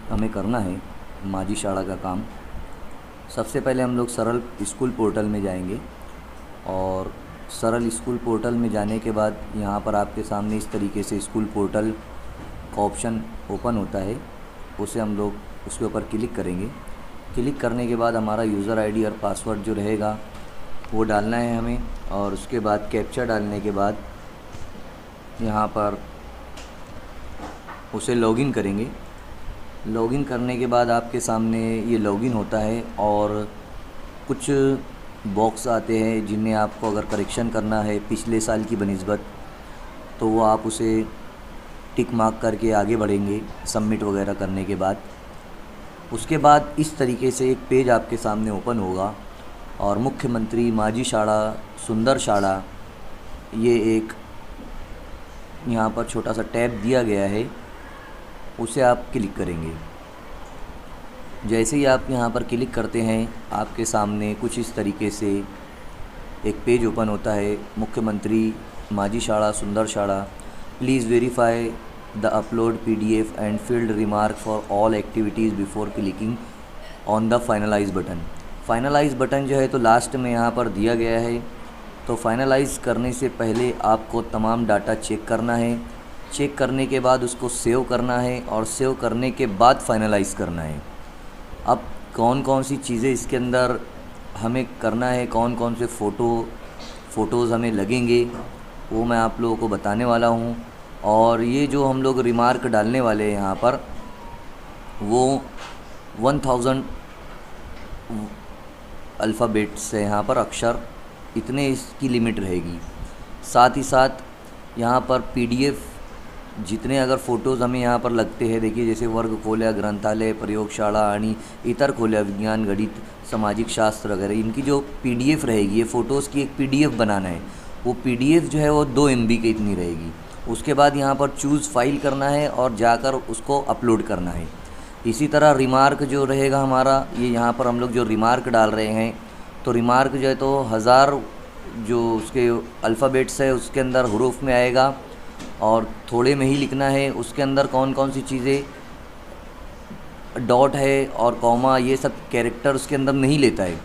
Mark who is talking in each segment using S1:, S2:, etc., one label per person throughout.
S1: हमें करना है माझी शाला का काम। सबसे पहले हम लोग सरल स्कूल पोर्टल में जाएंगे और सरल स्कूल पोर्टल में जाने के बाद यहाँ पर आपके सामने इस तरीके से स्कूल पोर्टल का ऑप्शन ओपन होता है। उसे हम लोग उसके ऊपर क्लिक करेंगे। क्लिक करने के बाद हमारा यूज़र आईडी और पासवर्ड जो रहेगा वो डालना है हमें, और उसके बाद कैप्चा डालने के बाद यहाँ पर उसे लॉगिन करेंगे। लॉगिन करने के बाद आपके सामने ये लॉगिन होता है और कुछ बॉक्स आते हैं जिन्हें आपको अगर करेक्शन करना है पिछले साल की बनिस्बत, तो वो आप उसे टिक मार्क करके आगे बढ़ेंगे सबमिट वगैरह करने के बाद। उसके बाद इस तरीके से एक पेज आपके सामने ओपन होगा और मुख्यमंत्री माझी शाला सुंदर शाला, ये एक यहाँ पर छोटा सा टैब दिया गया है, उसे आप क्लिक करेंगे। जैसे ही आप यहाँ पर क्लिक करते हैं आपके सामने कुछ इस तरीके से एक पेज ओपन होता है। मुख्यमंत्री माझी शाला सुंदर शाला, please verify the upload PDF and field remark for all activities before clicking on the finalize button. Finalize button जो है तो लास्ट में यहाँ पर दिया गया है, तो फाइनलाइज करने से पहले आपको तमाम डाटा चेक करना है। चेक करने के बाद उसको सेव करना है और सेव करने के बाद फाइनलाइज करना है। अब कौन कौन सी चीज़ें इसके अंदर हमें करना है, कौन कौन से फ़ोटोज़ हमें लगेंगे, वो मैं आप लोगों को बताने वाला हूँ। और ये जो हम लोग रिमार्क डालने वाले हैं यहाँ पर, वो 1000 अल्फ़ाबेट्स है यहाँ पर, अक्षर इतने इसकी लिमिट रहेगी। साथ ही साथ यहाँ पर PDF जितने अगर फ़ोटोज़ हमें यहाँ पर लगते हैं, देखिए जैसे वर्ग खोल्या, ग्रंथालय, प्रयोगशाला आणि इतर खोल्या, विज्ञान, गणित, सामाजिक शास्त्र वगैरह, इनकी जो PDF रहेगी, ये फ़ोटोज़ की एक PDF बनाना है। वो PDF जो है वो 2 MB की इतनी रहेगी। उसके बाद यहाँ पर चूज़ फाइल करना है और जाकर उसको अपलोड करना है। इसी तरह रिमार्क जो रहेगा हमारा, ये यहाँ पर हम लोग जो रिमार्क डाल रहे हैं, तो रिमार्क जो है तो 1000 जो उसके अल्फ़ाबेट्स है उसके अंदर हरूफ में आएगा और थोड़े में ही लिखना है। उसके अंदर कौन कौन सी चीज़ें, डॉट है और कॉमा, ये सब कैरेक्टर उसके अंदर नहीं लेता है।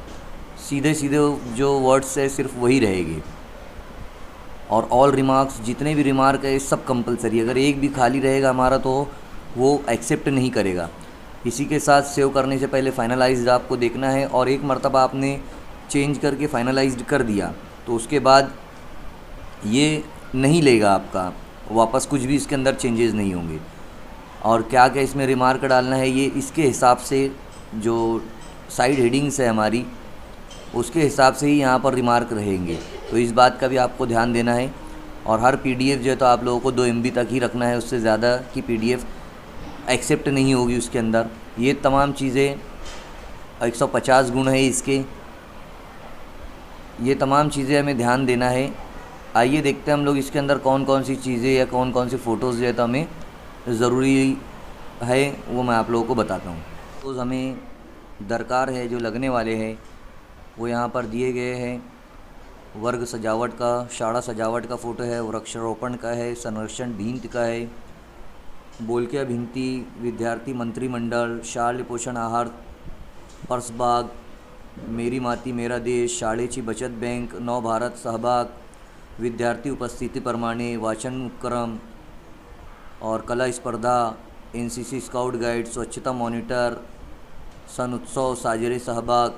S1: सीधे सीधे जो वर्ड्स है सिर्फ वही रहेंगे। और ऑल रिमार्क्स, जितने भी रिमार्क है सब कंपलसरी, अगर एक भी खाली रहेगा हमारा तो वो एक्सेप्ट नहीं करेगा। इसी के साथ सेव करने से पहले फाइनलाइज्ड आपको देखना है, और एक मरतबा आपने चेंज करके फाइनलाइज्ड कर दिया तो उसके बाद ये नहीं लेगा आपका वापस, कुछ भी इसके अंदर चेंजेस नहीं होंगे। और क्या क्या इसमें रिमार्क डालना है, ये इसके हिसाब से जो साइड हेडिंग्स है हमारी, उसके हिसाब से ही यहाँ पर रिमार्क रहेंगे। तो इस बात का भी आपको ध्यान देना है। और हर PDF जो है तो आप लोगों को 2 MB तक ही रखना है, उससे ज़्यादा की PDF एक्सेप्ट नहीं होगी उसके अंदर। ये तमाम चीज़ें 150 गुण है इसके, ये तमाम चीज़ें हमें ध्यान देना है। आइए देखते हैं हम लोग इसके अंदर कौन कौन सी चीज़ें या कौन कौन सी फ़ोटोज़ जो है तो हमें ज़रूरी है, वो मैं आप लोगों को बताता हूँ। तो हमें दरकार है जो लगने वाले हैं वो यहाँ पर दिए गए हैं। वर्ग सजावट का, शाला सजावट का फ़ोटो है, वृक्षारोपण का है, संरक्षण भिंत का है, बोलकिया भिंती, विद्यार्थी मंत्रिमंडल, शालेय पोषण आहार, परसबाग, मेरी माती मेरा देश, शाळेची बचत बँक, नव भारत सहभाग, विद्यार्थी उपस्थितीप्रमाणे वाचन उपक्रम और कला स्पर्धा, NCC स्काउट गाईड, स्वच्छता मॉनिटर, सण उत्सव साजरे सहभाग,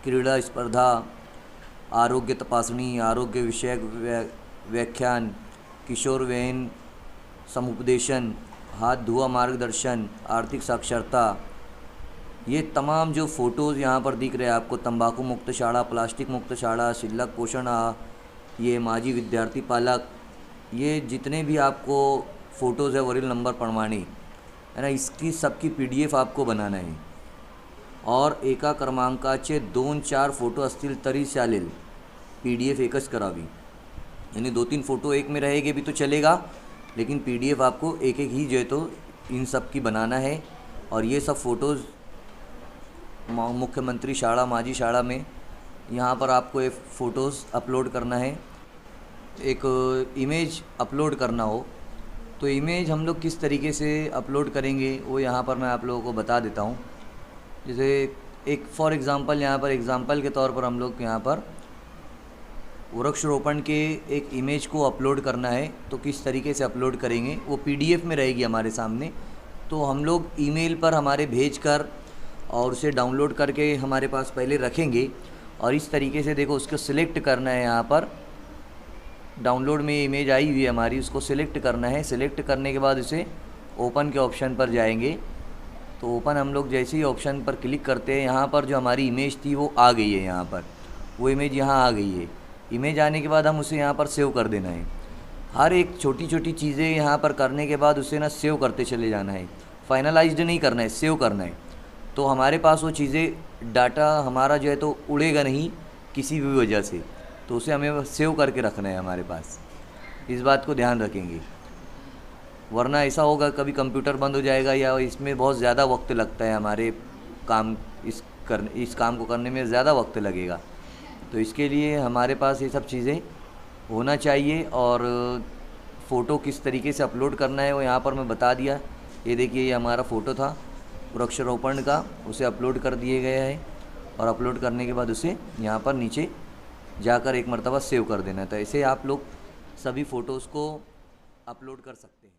S1: क्रीडा स्पर्धा, आरोग्य तपासणी, आरोग्य विषयक व्याख्यान, किशोरवयीन समुपदेशन, हाथ धुआ मार्गदर्शन, आर्थिक साक्षरता, ये तमाम जो फ़ोटोज़ यहाँ पर दिख रहे हैं आपको, तंबाकू मुक्त शाला, प्लास्टिक मुक्त शाला, शिल्लक पोषण, ये माझी विद्यार्थी पालक, ये जितने भी आपको फ़ोटोज़ है वरील नंबर प्रमाणे है ना, इसकी सबकी PDF आपको बनाना है। और एका क्रमांकाचे 2-4 फ़ोटो असतील तरी चालेल, PDF एकच करावी। यानी 2-3 फ़ोटो एक में रहेंगे भी तो चलेगा, लेकिन PDF आपको एक एक ही जो है तो इन सब की बनाना है। और ये सब फ़ोटोज़ मुख्यमंत्री शाला माझी शाला में यहाँ पर आपको एक फ़ोटोज़ अपलोड करना है। एक इमेज अपलोड करना हो तो इमेज हम लोग किस तरीके से अपलोड करेंगे वो यहाँ पर मैं आप लोगों को बता देता हूँ। जैसे एक फॉर एग्ज़ाम्पल यहाँ पर एग्ज़ाम्पल के तौर पर हम लोग यहाँ पर वृक्षारोपण के एक इमेज को अपलोड करना है, तो किस तरीके से अपलोड करेंगे, वो पीडीएफ में रहेगी हमारे सामने। तो हम लोग ईमेल पर हमारे भेज कर और उसे डाउनलोड करके हमारे पास पहले रखेंगे, और इस तरीके से देखो उसको सिलेक्ट करना है। यहाँ पर डाउनलोड में इमेज आई हुई है हमारी, उसको सिलेक्ट करना है। सिलेक्ट करने के बाद उसे ओपन के ऑप्शन पर जाएंगे। तो ओपन हम लोग जैसे ही ऑप्शन पर क्लिक करते हैं, यहाँ पर जो हमारी इमेज थी वो आ गई है। यहाँ पर वो इमेज यहाँ आ गई है। इमेज आने के बाद हम उसे यहाँ पर सेव कर देना है। हर एक छोटी छोटी चीज़ें यहाँ पर करने के बाद उसे ना सेव करते चले जाना है। फाइनलाइज्ड नहीं करना है, सेव करना है। तो हमारे पास वो चीज़ें डाटा हमारा जो है तो उड़ेगा नहीं किसी भी वजह से, तो उसे हमें सेव करके रखना है हमारे पास। इस बात को ध्यान रखेंगे, वरना ऐसा होगा कभी कंप्यूटर बंद हो जाएगा या इसमें बहुत ज़्यादा वक्त लगता है हमारे काम इस काम को करने में ज़्यादा वक्त लगेगा। तो इसके लिए हमारे पास ये सब चीज़ें होना चाहिए। और फ़ोटो किस तरीके से अपलोड करना है वो यहाँ पर मैं बता दिया। ये देखिए, ये हमारा फ़ोटो था वृक्षारोपण का, उसे अपलोड कर दिए गया है। और अपलोड करने के बाद उसे यहाँ पर नीचे जाकर एक मरतबा सेव कर देना है। तो ऐसे आप लोग सभी फ़ोटोज़ को अपलोड कर सकते हैं।